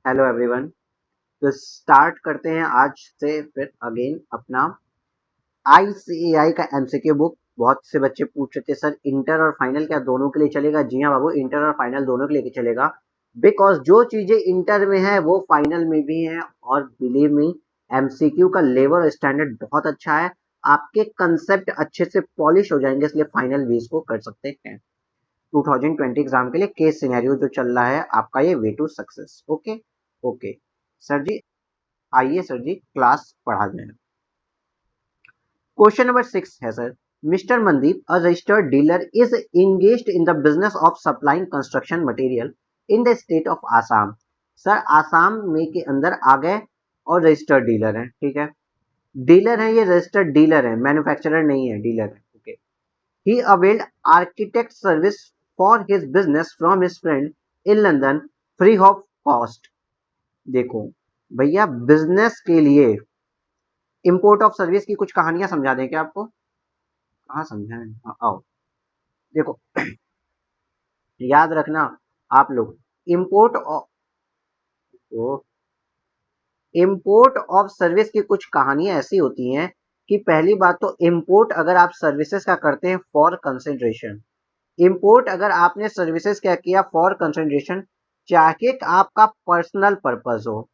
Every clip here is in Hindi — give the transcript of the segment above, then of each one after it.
Hello everyone. तो स्टार्ट करते हैं आज से फिर अगेन अपना आईसीएआई का एमसीक्यू बुक। बहुत से बच्चे पूछ रहे थे सर इंटर और फाइनल क्या दोनों के लिए चलेगा? जी हाँ बाबू, इंटर और फाइनल दोनों के लिए चलेगा। बिकॉज जो चीजें इंटर में है वो फाइनल में भी है, और बिलीव मी एमसीक्यू का लेवल और स्टैंडर्ड बहुत अच्छा है। आपके कंसेप्ट अच्छे से पॉलिश हो जाएंगे, इसलिए फाइनल भी इसको कर सकते हैं। 2020 एग्जाम के लिए केस सिनेरियो जो चल रहा है आपका, ये way to success. Okay okay sir जी, आइए सर जी क्लास पढ़ा जाए। क्वेश्चन नंबर 6 है sir. Mister Mandeep, a registered dealer, is engaged in the business of supplying construction material in the state of Assam. Sir Assam में के अंदर आ गए और रजिस्टर्ड डीलर है, ठीक है। डीलर है, ये रजिस्टर्ड डीलर है, मैन्युफैक्चरर नहीं है, डीलर है। Okay. He availed architect service for his business from his friend in London free of cost. देखो भैया, बिजनेस के लिए इंपोर्ट ऑफ सर्विस की कुछ कहानियां समझा दें क्या आपको? कहाँ समझाएं? आओ देखो, याद रखना आप लोग, import of import of service की कुछ कहानियां ऐसी होती हैं कि पहली बात तो इंपोर्ट अगर आप सर्विसेज का करते हैं फॉर कंसेंट्रेशन, इंपोर्ट अगर आपने सर्विसेज क्या किया फॉर कंसेंट्रेशन, चाहे आपका पर्सनल पर्पस हो,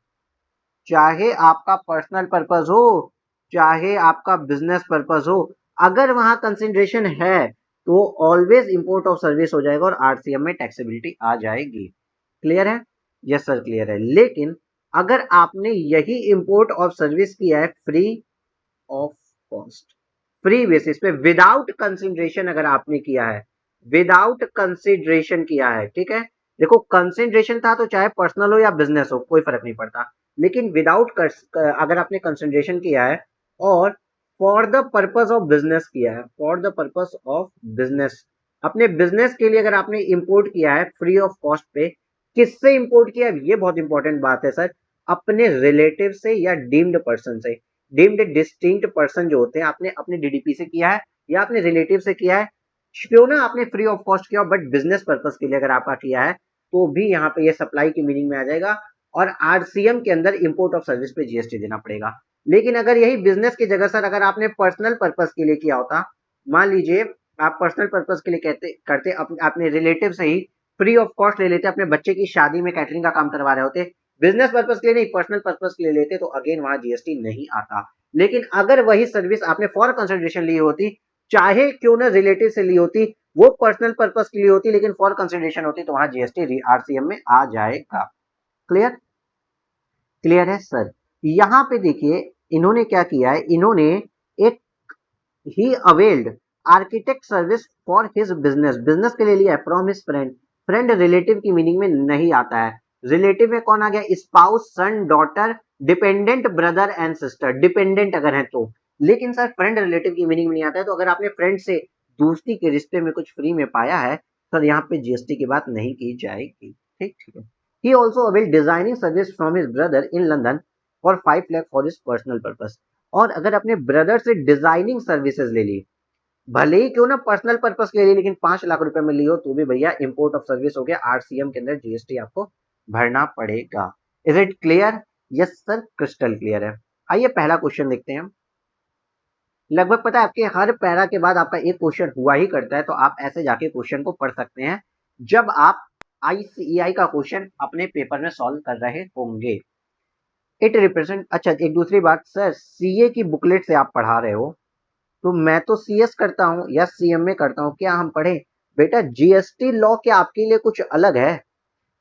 चाहे आपका पर्सनल पर्पस हो, चाहे आपका बिजनेस पर्पस हो, अगर वहां कंसिडरेशन है तो ऑलवेज इंपोर्ट ऑफ सर्विस हो जाएगा और आरसीएम में टैक्सेबिलिटी आ जाएगी। क्लियर है? यस सर क्लियर है। लेकिन अगर आपने यही इंपोर्ट ऑफ सर्विस किया है free of cost, free basis पे, विदाउट कंसिडरेशन अगर आपने किया है, विदाउट कंसिडरेशन किया है, ठीक है। देखो कंसिडरेशन था तो चाहे पर्सनल हो या बिजनेस हो कोई फर्क नहीं पड़ता, लेकिन विदाउट अगर आपने कंसिडरेशन किया है और for the purpose of business किया है, for the purpose of business, अपने बिजनेस के लिए अगर आपने इंपोर्ट किया है फ्री ऑफ कॉस्ट पे, किससे इंपोर्ट किया है? ये बहुत इंपॉर्टेंट बात है सर। अपने रिलेटिव से या डीम्ड पर्सन से। डीम्ड डिस्टिंक्ट पर्सन जो होते हैं, आपने अपने डीडीपी से किया है या अपने रिलेटिव से किया है, क्यों ना आपने फ्री ऑफ कॉस्ट किया, बट बिजनेस पर्पस के लिए अगर आपका किया है तो भी यहाँ पे ये सप्लाई की मीनिंग में आ जाएगा और आरसीएम के अंदर इंपोर्ट ऑफ सर्विस पे जीएसटी देना पड़ेगा। लेकिन अगर यही बिजनेस की जगह सर अगर आपने पर्सनल पर्पस के लिए किया होता, मान लीजिए आप पर्सनल पर्पस के लिए कहते करते अपने रिलेटिव से ही फ्री ऑफ कॉस्ट ले लेते, अपने बच्चे की शादी में कैटरिंग का काम करवा रहे होते, बिजनेस पर्पस के लिए नहीं पर्सनल पर्पस के लिए लेते, तो अगेन वहां जीएसटी नहीं आता। लेकिन अगर वही सर्विस आपने फॉर कंसिडरेशन ली होती, चाहे क्यों ना रिलेटिव से ली होती, वो पर्सनल पर्पस के लिए होती लेकिन फॉर कंसिडरेशन होती, तो वहां जीएसटी आरसीएम में आ जाएगा। क्लियर? क्लियर है सर। यहां पे देखिए इन्होंने क्या किया है, इन्होंने एक ही availed architect service for his business, business के लिए लिया है from his friend. Friend relative की मीनिंग में नहीं आता है। रिलेटिव में कौन आ गया? Spouse, son, daughter, dependent, brother and sister, dependent अगर है तो। लेकिन सर फ्रेंड रिलेटिव की मीनिंग में नहीं आता है, तो अगर आपने फ्रेंड से दोस्ती के रिश्ते में कुछ फ्री में पाया है, सर यहाँ पे जीएसटी की बात नहीं की जाएगी। ठीक ठीक है। He also avail designing service from his brother in London for 5 lakh for his personal purpose. और अगर अपने ब्रदर से डिजाइनिंग सर्विसेज ले ली, भले ही क्यों ना पर्सनल पर्पस के लिए, लेकिन 5 लाख रुपए में ली हो तो भी भैया इंपोर्ट ऑफ सर्विस हो गया, आरसीएम के अंदर जीएसटी आपको भरना पड़ेगा। Is it clear? Yes sir crystal clear है। आइए पहला क्वेश्चन देखते हैं। लगभग पता है आपके हर पैरा के बाद आपका एक क्वेश्चन हुआ ही करता है, तो आप ऐसे जाके क्वेश्चन को पढ़ सकते हैं जब आप आईसीईआई का क्वेश्चन अपने पेपर में सॉल्व कर रहे होंगे। इट रिप्रेजेंट, अच्छा एक दूसरी बात सर, सीए की बुकलेट से आप पढ़ा रहे हो, तो मैं तो सीएस करता हूँ या सीएमए करता हूँ, क्या हम पढ़े? बेटा जीएसटी लॉ क्या आपके लिए कुछ अलग है?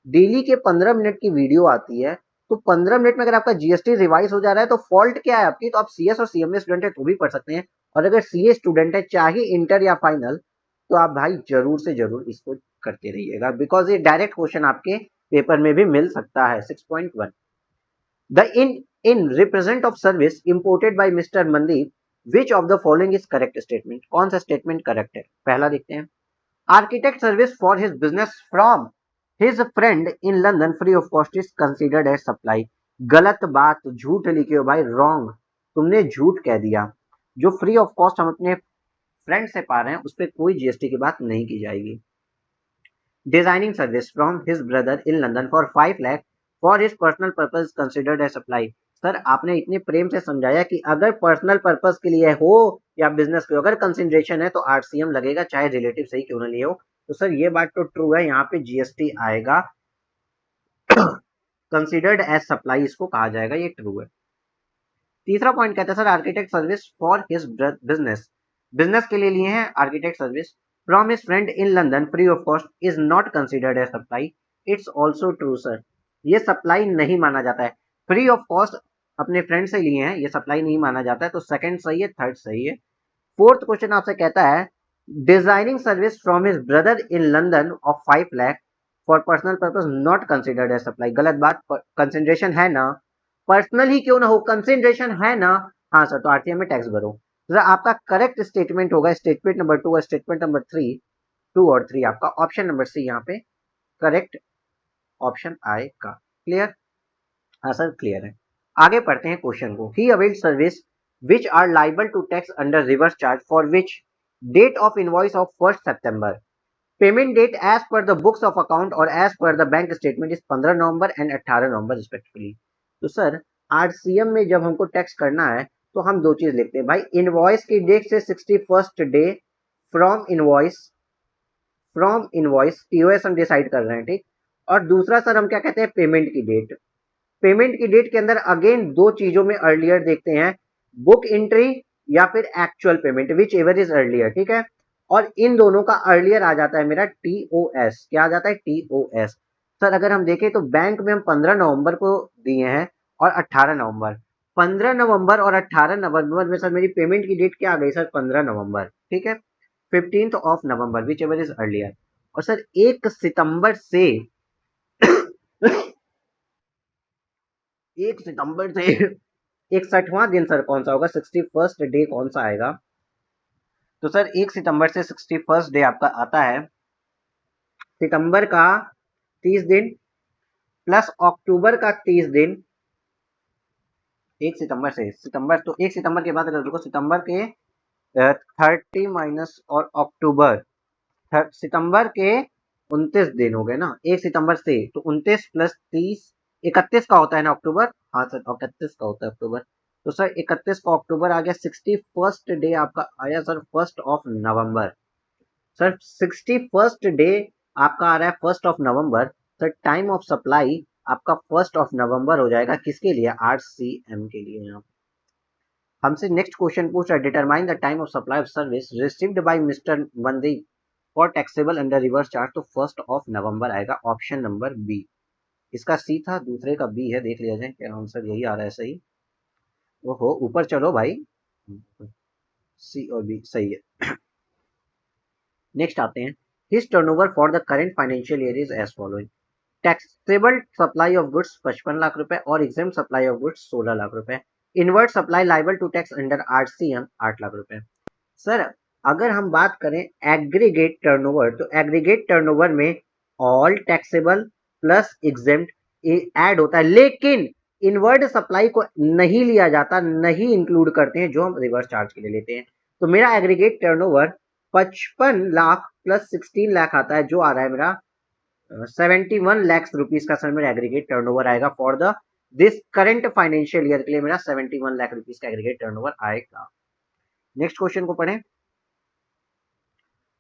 डेली के 15 मिनट की वीडियो आती है, तो 15 मिनट में अगर आपका जीएसटी रिवाइज हो जा रहा है तो फॉल्ट क्या है आपकी? तो आप सीएस और सीएमए स्टूडेंट है तो भी पढ़ सकते हैं, और अगर सीए स्टूडेंट है चाहे इंटर या फाइनल, तो आप भाई जरूर से जरूर इसको करते रहिएगा, बिकॉज ये डायरेक्ट क्वेश्चन आपके पेपर में भी मिल सकता है। 6.1, the in represent of service imported by mister Mandeep, which of the following is correct statement? कौन सा स्टेटमेंट करेक्ट है? पहला देखते हैं, architect service for his business from his friend in London free of cost is considered as supply. गलत बात, झूठ लिखे हो भाई, रॉन्ग, तुमने झूठ कह दिया। जो फ्री ऑफ कॉस्ट हम अपने फ्रेंड से पा रहे हैं उस पर कोई जीएसटी की बात नहीं की जाएगी। Designing service from his brother in London for 5 lakh for his personal purpose considered as supply. Sir आपने इतने प्रेम से समझाया कि अगर पर्सनल पर्पज के लिए हो या बिजनेस के अगर कंसिडरेशन है तो आरसीएम लगेगा, चाहे रिलेटिव सही क्यों ना लिए हो। तो सर ये बात तो ट्रू है, यहाँ पे जीएसटी आएगा, कंसिडर्ड एज सप्लाई इसको कहा जाएगा, ये ट्रू है। तीसरा पॉइंट कहता है sir architect service for his business, business के लिए लिए हैं architect service from his friend in London free of cost is not considered as supply. It's also true sir, ये सप्लाई नहीं माना जाता है। फ्री ऑफ कॉस्ट अपने फ्रेंड से लिए हैं, ये सप्लाई नहीं माना जाता है, तो सेकंड सही है, थर्ड सही है। फोर्थ क्वेश्चन आपसे कहता है designing service from his brother in London of 5 lakh for personal purpose not considered as supply. गलत बात, कंसिडरेशन है ना, पर्सनल ही क्यों ना हो, कंसिडरेशन है ना। हाँ सर, तो आरटीएम में टैक्स भरो। सर आपका करेक्ट स्टेटमेंट होगा स्टेटमेंट नंबर 2 और स्टेटमेंट नंबर 3, 2 और 3 आपका ऑप्शन नंबर सी यहाँ पे करेक्ट ऑप्शन आएगा। क्लियर? हाँ सर क्लियर है। आगे पढ़ते हैं क्वेश्चन को। He availed service which are liable to tax under reverse charge for which date of invoice of 1 September, payment date as per the books of account और as per the bank statement is 15 November and 18 November respectively. तो सर आरसीएम में जब हमको टैक्स करना है तो हम दो चीज लिखते हैं भाई, इनवॉइस की डेट से 61st day from invoice, from invoice TOS हम डिसाइड कर रहे हैं, ठीक। और दूसरा सर हम क्या कहते हैं, पेमेंट की डेट। पेमेंट की डेट के अंदर अगेन दो चीजों में अर्लियर देखते हैं, बुक एंट्री या फिर actual payment, which ever is earlier, ठीक है। और इन दोनों का अर्लियर आ जाता है मेरा टीओएस। क्या आ जाता है, टीओएस। सर अगर हम देखें तो बैंक में हम 15 नवंबर को दिए हैं और 18 नवंबर, 15 नवंबर और 18 नवंबर में सर मेरी पेमेंट की डेट क्या आ गई सर, 15 नवंबर, ठीक है। 15th of November which ever is earlier. और सर 1 सितंबर से 1 सितंबर से 61वां दिन सर कौन सा होगा, 61st डे कौन सा आएगा। तो सर 1 सितंबर से 61st डे आपका आता है सितंबर का 30 दिन प्लस अक्टूबर का 30 दिन। 1 सितंबर से सितंबर, तो 1 सितंबर के बाद अगर देखो सितंबर के 30 माइनस और अक्टूबर, सितंबर के 29 दिन हो गए ना 1 सितंबर से, तो 29 प्लस 30 31 का होता है ना अक्टूबर। हाँ सर 31 का होता है अक्टूबर। तो सर 31 का अक्टूबर आ गया, 61st डे आपका आया sir 1 of November. Sir 61st day आपका आ रहा है 1 of November. Sir time of supply आपका 1 ऑफ नवंबर हो जाएगा, किसके लिए, आरसीएम के लिए। यहाँ हमसे नेक्स्ट क्वेश्चन पूछ रहा है determine the time of supply of service received by mister Mandeep for taxable under reverse charge. तो 1 ऑफ नवंबर आएगा, ऑप्शन नंबर बी। इसका सी था, दूसरे का बी है, देख लिया जाए क्या आंसर यही आ रहा है सही। ओहो ऊपर चलो भाई, सी और बी सही है। नेक्स्ट आते हैं, his turnover for the current financial year is as following. Taxable supply of goods 55 lakh रुपए और exempt supply of goods 16 lakh रुपए। Inward supply liable to tax under RCM 8 lakh रुपए। सर अगर हम बात करें एग्रीगेट टर्नओवर, तो एग्रीगेट टर्नओवर में all taxable plus exempt add होता है, लेकिन इनवर्ड सप्लाई को नहीं लिया जाता, नहीं इंक्लूड करते हैं, जो हम रिवर्स चार्ज के लिए लेते हैं। तो मेरा aggregate turnover 55 lakh plus 16 lakh आता है, जो आ रहा है मेरा 71 लाख रुपीज का सर मेरा एग्रीगेट टर्नओवर आएगा for the this current financial year के लिए मेरा 71 लाख रुपीज का एग्रीगेट टर्नओवर आएगा। नेक्स्ट क्वेश्चन को पढ़ें।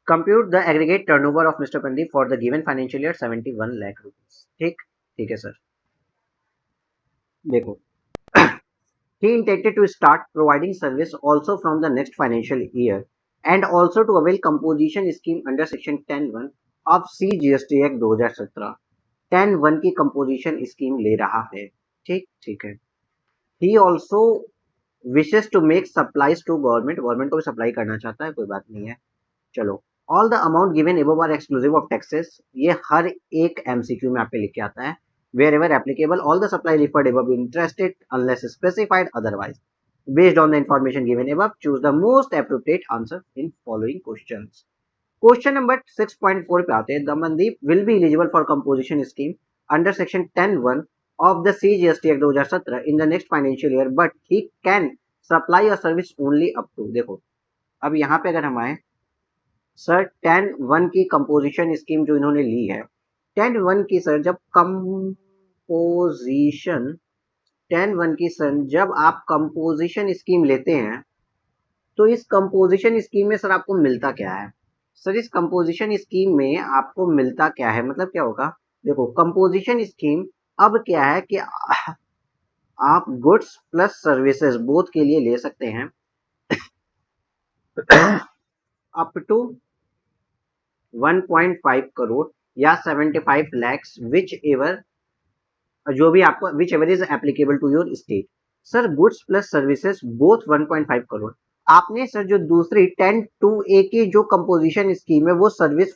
Compute the aggregate turnover of mister Pandeep for the given financial year 71 lakh rupees. ठीक ठीक है सर। देखो he intended to start providing service also from the next financial year and also to avail composition scheme under section 10(1) of CGST Act 2017। 10(1) की कंपोजिशन स्कीम ले रहा है, ठीक ठीक है। he also wishes to make supplies to government, government को भी सप्लाई करना चाहता है, कोई बात नहीं है। चलो all the amount given above are exclusive of taxes, ये हर एक एमसीक्यू में आपके लिख के आता है। wherever applicable all the supply referred above interested unless specified otherwise, based on the information given above choose the most appropriate answer in following questions। Question number 6.4 पे आते हैं। The Mandeep will be eligible for composition scheme under section 10(1) of the CGST Act 2017 in the next financial year but he can supply और सर्विस ओनली अप टू। देखो अब यहाँ पे अगर हम आए सर 10(1) की कंपोजिशन स्कीम जो इन्होंने ली है, 10(1) की सर जब कंपोजिशन 10(1) की सन जब आप कंपोजिशन स्कीम लेते हैं तो इस कंपोजिशन स्कीम में सर आपको मिलता क्या है? सर इस कंपोजिशन स्कीम में आपको मिलता क्या है, मतलब क्या होगा? देखो कंपोजिशन स्कीम अब क्या है कि आप गुड्स प्लस सर्विसेज बोथ के लिए ले सकते हैं अप टू 1.5 करोड़ या 75 lakhs विच एवर, जो भी आपको whichever is applicable to your state. Sir goods plus services both 1.5 crore. आपने सर जो दूसरी 10(2)(a) की जो कंपोजिशन स्कीम है वो सर्विस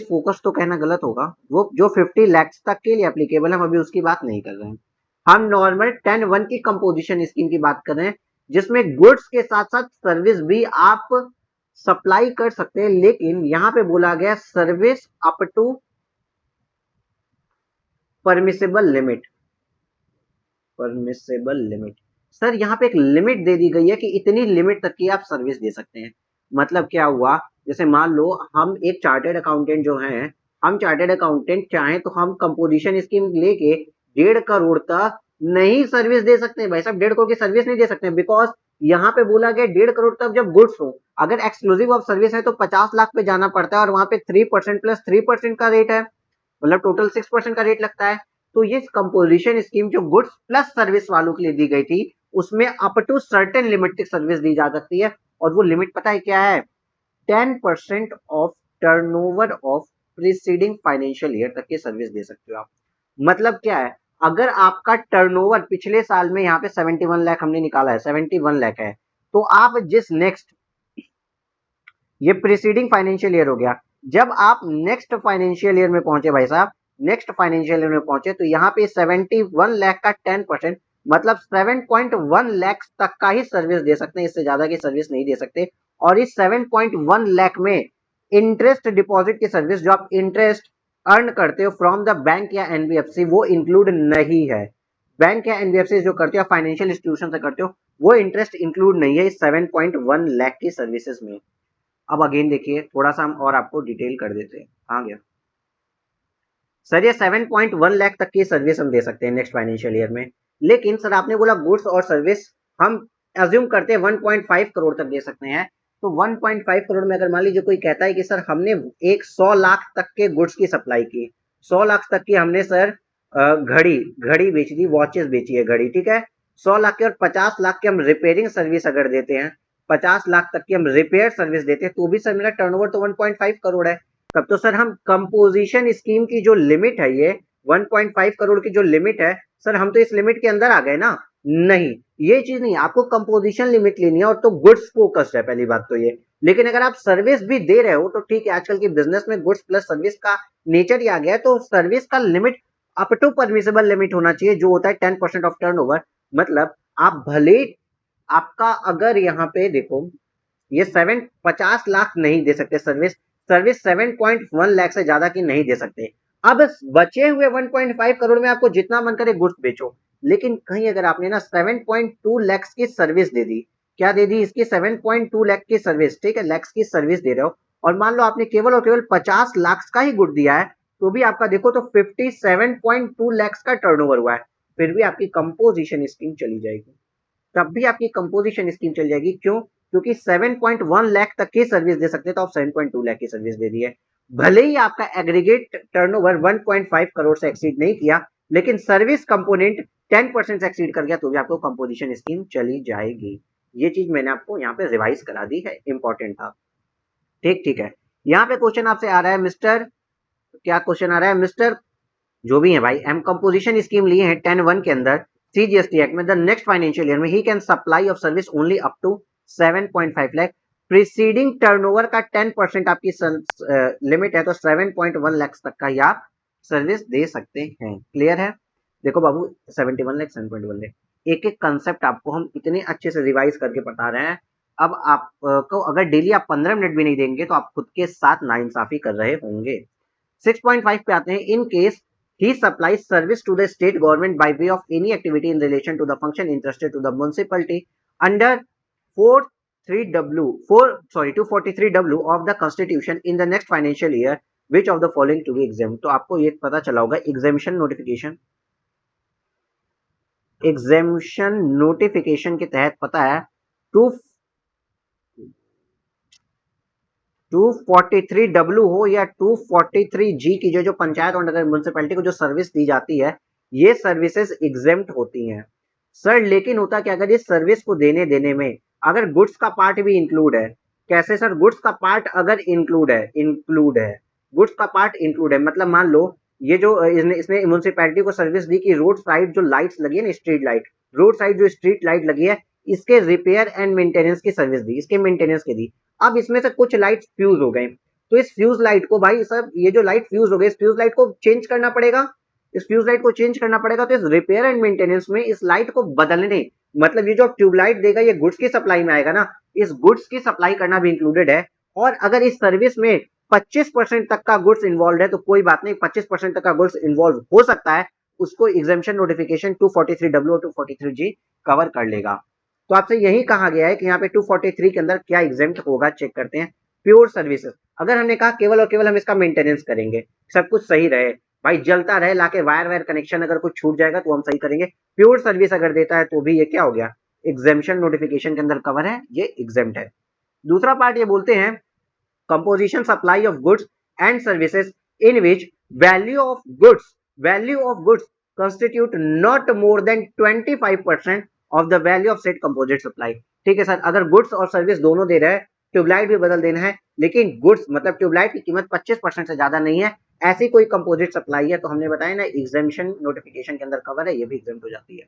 फोकस तो कहना गलत होगा, वो जो 50 lakhs तक के लिए एप्लीकेबल है, हम अभी उसकी बात नहीं कर रहे हैं। हम नॉर्मल 10(1) की कंपोजिशन स्कीम की बात कर रहे हैं जिसमें गुड्स के साथ साथ सर्विस भी आप सप्लाई कर सकते हैं, लेकिन यहां पे बोला गया service up to permissible limit. Sir यहाँ पे एक लिमिट दे दी गई है कि इतनी लिमिट तक की आप सर्विस दे सकते हैं। मतलब क्या हुआ, जैसे मान लो हम एक चार्टेड अकाउंटेंट जो हैं, हम चार्टेड अकाउंटेंट चाहें तो हम कंपोजिशन स्कीम लेके 1.5 करोड़ तक नहीं सर्विस दे सकते हैं। भाई साहब 1.5 करोड़ की सर्विस नहीं दे सकते हैं, बिकॉज यहाँ पे बोला गया 1.5 करोड़ तक जब गुड्स हो, अगर एक्सक्लूसिव ऑफ सर्विस है तो 50 लाख पे जाना पड़ता है और वहां पे 3% प्लस 3% का रेट है, मतलब टोटल 6% का रेट लगता है। तो ये कंपोजिशन स्कीम जो गुड्स प्लस सर्विस वालों के लिए दी गई थी उसमें अप टू सर्टेन लिमिट तक सर्विस दी जा सकती है, और वो लिमिट पता है क्या है? 10% of turnover of preceding financial year तक की सर्विस दे सकते हो आप। मतलब क्या है, अगर आपका टर्नओवर पिछले साल में यहाँ पे 71 लाख हमने निकाला है, 71 लाख है, तो आप जिस नेक्स्ट, ये प्रीसीडिंग फाइनेंशियल ईयर हो गया, जब आप नेक्स्ट फाइनेंशियल ईयर में पहुंचे भाई साहब, नेक्स्ट फाइनेंशियल ईयर में पहुंचे तो यहाँ पे 71 लाख का 10% मतलब 7.1 लाख तक का ही सर्विस दे सकते हैं, इससे ज्यादा की सर्विस नहीं दे सकते। और इस 7.1 लाख में इंटरेस्ट डिपॉजिट की सर्विस, जो आप इंटरेस्ट अर्न करते हो फ्रॉम द बैंक या एनबीएफसी, वो इंक्लूड नहीं है। बैंक या एनबीएफसी जो करते हो, फाइनेंशियल इंस्टीट्यूशन से करते हो, वो इंटरेस्ट इंक्लूड नहीं है इस 7.1 लाख की सर्विसेज में। अब अगेन देखिए, थोड़ा सा हम और आपको डिटेल कर देते हैं। कहाँ गया सर? ये 7.1 लाख तक की सर्विस हम दे सकते हैं नेक्स्ट फाइनेंशियल ईयर में, लेकिन सर आपने बोला गुड्स और सर्विस हम अज्यूम करते हैं 1.5 करोड़ तक दे सकते हैं। तो 1.5 करोड़ में अगर मान लीजिए कोई कहता है कि सर हमने एक 100 लाख तक के गुड्स की सप्लाई की, 100 लाख तक की हमने सर घड़ी घड़ी बेच दी, वॉचेस बेची है घड़ी, ठीक है, 100 लाख के, और 50 लाख के हम रिपेयरिंग सर्विस अगर देते हैं, 50 लाख तक की हम रिपेयर सर्विस देते हैं, तो भी सर मेरा टर्नओवर तो 1.5 करोड़ है। तब तो सर हम कंपोजिशन स्कीम की जो लिमिट है, ये 1.5 करोड़ की जो लिमिट है, सर हम तो इस लिमिट के अंदर आ गए ना। नहीं, ये चीज नहीं, आपको कंपोजिशन लिमिट लेनी है, और तो गुड्स फोकस्ड है पहली बात तो ये। लेकिन अगर आप सर्विस भी दे रहे हो तो ठीक है, आजकल की बिजनेस में गुड्स प्लस सर्विस का नेचर ही आ गया है, तो सर्विस का limit up to permissible limit होना चाहिए, जो होता है 10% ऑफ टर्नओवर। मतलब आप भले, आपका अगर यहाँ पे देखो, ये 50 लाख नहीं दे सकते सर्विस, सर्विस 7.1 लाख से ज्यादा की नहीं दे सकते। अब बचे हुए 1.5 करोड़ में आपको जितना मन करे गुड्स बेचो, लेकिन कहीं अगर आपने ना 7.2 लाख की सर्विस दे दी, क्या दे दी इसकी? 7.2 लाख की सर्विस, ठीक है, लैक्स की सर्विस दे रहे हो, और मान लो आपने केवल और केवल 50 लाख का ही गुड दिया है, तो भी आपका देखो तो 57.2 लाख का टर्नओवर हुआ है, फिर भी आपकी कंपोजिशन स्कीम चली जाएगी। तब भी आपकी कंपोजिशन स्कीम चल जाएगी, क्यों? क्योंकि 7.1 लाख तक की सर्विस दे सकते, तो आप 7.2 लाख की सर्विस दे दी है। भले ही आपका एग्रीगेट टर्नओवर 1.5 करोड़ से एक्सीड नहीं किया, लेकिन सर्विस कंपोनेंट 10% से एक्सीड कर गया, तो भी आपको कंपोजिशन स्कीम चली जाएगी। ये चीज मैंने आपको यहाँ पे रिवाइज करा दी है, इंपॉर्टेंट था। ठीक है, यहाँ पे क्वेश्चन आपसे आ रहा है मिस्टर, क्या क्वेश्चन आ रहा है मिस्टर, जो भी है भाई, एम कंपोजिशन स्कीम लिए हैं 10(1) के अंदर सीजीएसटी एक्ट में, द नेक्स्ट फाइनेंशियल ईयर में ही can supply of service only up to 7.5 lakh, preceding turnover का 10% आपकी लिमिट है, तो 7.1 लाख तक का ही आप सर्विस दे सकते हैं। क्लियर है? देखो बाबू, 71 लाख, 7.1 लाख, एक एक कंसेप्ट आपको हम इतने अच्छे से रिवाइज करके बता रहे हैं। अब आपको अगर डेली आप 15 मिनट भी नहीं देंगे तो आप खुद के साथ नाइंसाफी कर रहे होंगे। 6.5 पे आते हैं। In case he supplies service to the state government by way of any activity in relation to the function interested to the municipality under 243W of the constitution in the next financial year, which of the following to be exam. तो आपको ये पता चला होगा एग्जामिशन नोटिफिकेशन, एग्जामिशन नोटिफिकेशन के तहत पता है 243W हो या 243G की जो पंचायत और नगर म्युनिसिपैलिटी को जो सर्विस दी जाती है, ये सर्विसेज एग्जेम्प्ट होती हैं सर। लेकिन होता क्या, अगर इस सर्विस को देने में अगर गुड्स का पार्ट भी इंक्लूड है, कैसे सर, गुड्स का पार्ट अगर इंक्लूड है गुड्स का पार्ट इंक्लूड है, मतलब मान लो ये जो इसने म्युनिसिपैलिटी को सर्विस दी कि रोड साइड जो लाइट्स लगी है ना, स्ट्रीट लाइट, रोड साइड जो स्ट्रीट लाइट लगी है, इसके रिपेयर एंड मेंटेनेंस की सर्विस दी, इसके मेंटेनेंस की दी। अब इसमें से कुछ लाइट फ्यूज हो गए, तो इस फ्यूज लाइट को भाई साहब, ये जो लाइट फ्यूज हो गई, इस फ्यूज लाइट को चेंज करना पड़ेगा, इस फ्यूज लाइट को चेंज करना पड़ेगा। तो इस रिपेयर एंड मेंटेनेंस में इस लाइट को बदलने, मतलब ये जो ट्यूबलाइट देगा ये गुड्स की सप्लाई में आएगा ना, इस गुड्स की सप्लाई करना भी इंक्लूडेड है। और अगर इस सर्विस में 25% तक का गुड्स इन्वॉल्व है तो कोई बात नहीं, 25% तक का गुड्स इन्वॉल्व हो सकता है, उसको एग्जामिशन नोटिफिकेशन 243W और 243G कवर कर लेगा। तो आपसे यही कहा गया है कि यहाँ पे 243 के अंदर क्या एग्जेम्प्ट होगा, चेक करते हैं। प्योर सर्विसेज, अगर हमने कहा केवल और केवल हम इसका मेंटेनेंस करेंगे, सब कुछ सही रहे भाई, जलता रहे, लाके वायर वायर कनेक्शन अगर कुछ छूट जाएगा तो हम सही करेंगे, प्योर सर्विस अगर देता है तो भी ये क्या हो गया, एग्जेम्पशन नोटिफिकेशन के अंदर कवर है, ये एग्जेम्प्ट है। दूसरा पार्ट ये बोलते हैं composition supply of goods and services in which value of goods constitute not more than 25% of the value of said composite supply। ठीक है सर, अगर गुड्स और सर्विस दोनों दे रहे हैं, ट्यूबलाइट भी बदल देना है, लेकिन गुड्स मतलब ट्यूबलाइट की कीमत 25% से ज्यादा नहीं है, ऐसी कोई कंपोजिट सप्लाई है, तो हमने बताया ना एग्जामिशन नोटिफिकेशन के अंदर कवर है, ये भी एग्जाम हो जाती है।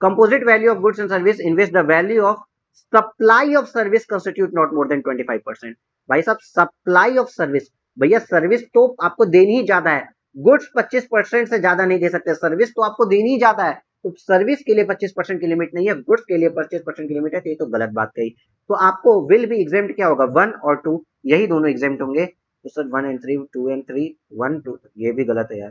Composite value of goods and service in which the value of supply of service constitute not more than 25%। भाई साहब सप्लाई ऑफ सर्विस, भैया सर्विस तो आपको देनी ही ज्यादा है, गुड्स 25% से ज्यादा नहीं दे सकते, सर्विस तो आपको देनी ही ज्यादा है, तो सर्विस के लिए 25% की लिमिट नहीं है, गुड्स के लिए 25% की लिमिट है, तो ये तो गलत बात कही। तो आपको विल भी एग्जाम्प्ट क्या होगा, 1 और 2, यही दोनों एग्जाम्प्ट होंगे। तो सर 1 and 3, 2 and 3, 1 2, ये भी गलत है यार,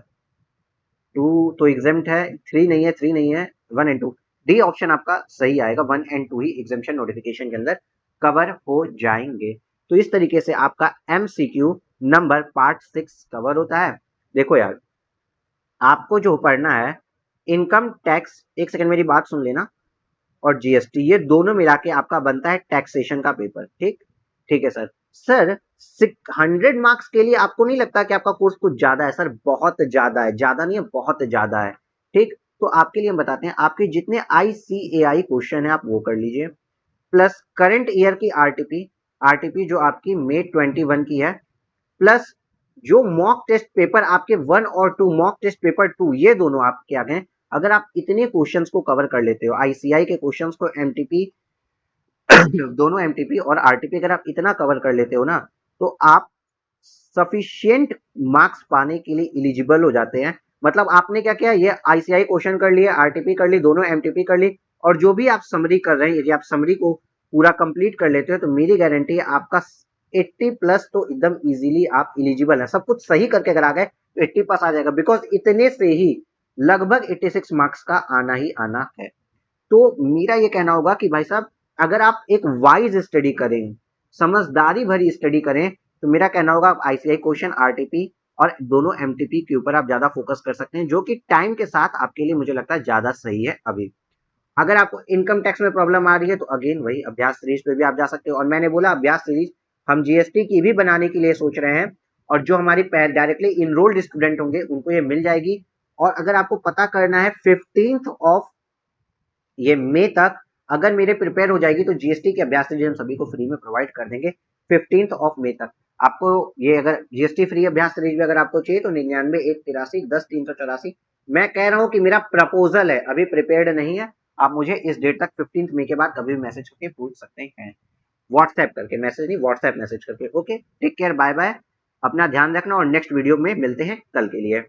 2 तो एग्जाम्प्ट है, 3 नहीं है, 3 नहीं है, 1 and 2, डी ऑप्शन आपका सही आएगा, 1 and 2 ही एग्जामिशन नोटिफिकेशन के अंदर कवर हो जाएंगे। तो इस तरीके से आपका एमसीक्यू नंबर पार्ट 6 कवर होता है। देखो यार, आपको जो पढ़ना है इनकम टैक्स, एक सेकंड मेरी बात सुन लेना, और जीएसटी, ये दोनों मिला के आपका बनता है टैक्सेशन का पेपर। ठीक ठीक है सर। सर 100 मार्क्स के लिए आपको नहीं लगता कि आपका कोर्स कुछ ज्यादा है? सर बहुत ज्यादा है, ज्यादा नहीं है, बहुत ज्यादा है। ठीक, तो आपके लिए हम बताते हैं, आपके जितने ICAI क्वेश्चन है आप वो कर लीजिए, प्लस करंट ईयर की आरटीपी जो आपकी May 21 की है, प्लस जो मॉक टेस्ट पेपर आपके 1 और 2, मॉक टेस्ट पेपर 2, ये दोनों आपके आ गए। अगर आप इतने क्वेश्चंस को कवर कर लेते हो, ICAI के क्वेश्चंस को, एमटीपी दोनों एमटीपी और आरटीपी अगर आप इतना कवर कर लेते हो ना, तो आप सफिशिएंट मार्क्स पाने के लिए एलिजिबल हो जाते हैं। मतलब आपने क्या किया, ये ICAI क्वेश्चन कर लिए, आरटीपी कर ली, दोनों एमटीपी कर ली, और जो भी आप समरी कर रहे हैं, यदि आप समरी को पूरा कंप्लीट कर लेते हो तो मेरी गारंटी है आपका 80 प्लस तो एकदम इजीली आप एलिजिबल है। सब कुछ सही करके अगर आ गए तो 80 पास आ जाएगा, बिकॉज इतने से ही लगभग 86 मार्क्स का आना ही आना है। तो मेरा ये कहना होगा कि भाई साहब अगर आप एक वाइज स्टडी करें, समझदारी भरी स्टडी करें, तो मेरा कहना होगा आप ICAI क्वेश्चन, आरटीपी और दोनों एमटीपी के ऊपर आप ज्यादा फोकस कर सकते हैं, जो कि टाइम के साथ आपके लिए मुझे लगता है ज्यादा सही है। अभी अगर आपको इनकम टैक्स में प्रॉब्लम आ रही है तो अगेन वही अभ्यास सीरीज पे भी आप जा सकते हो, और मैंने बोला अभ्यास सीरीज हम जीएसटी की भी बनाने के लिए सोच रहे हैं, और जो हमारी डायरेक्टली इनरोल्ड स्टूडेंट होंगे उनको ये मिल जाएगी। और अगर आपको पता करना है 15th ऑफ ये मई तक अगर मेरे प्रिपेयर हो जाएगी तो जीएसटी की अभ्यास सीरीज हम सभी को फ्री में प्रोवाइड कर देंगे 15th ऑफ मई तक। आपको ये अगर जीएसटी फ्री अभ्यास सीरीज भी अगर आपको चाहिए तो 99 1 83 10 384, मैं कह रहा हूं कि मेरा प्रपोजल है, अभी प्रिपेयर्ड नहीं है, आप मुझे इस डेट तक 15 मई के बाद कभी भी मैसेज करके पूछ सकते हैं, व्हाट्सएप करके, मैसेज नहीं व्हाट्सएप मैसेज करके। Okay, take care, bye bye, अपना ध्यान रखना, और नेक्स्ट वीडियो में मिलते हैं कल के लिए।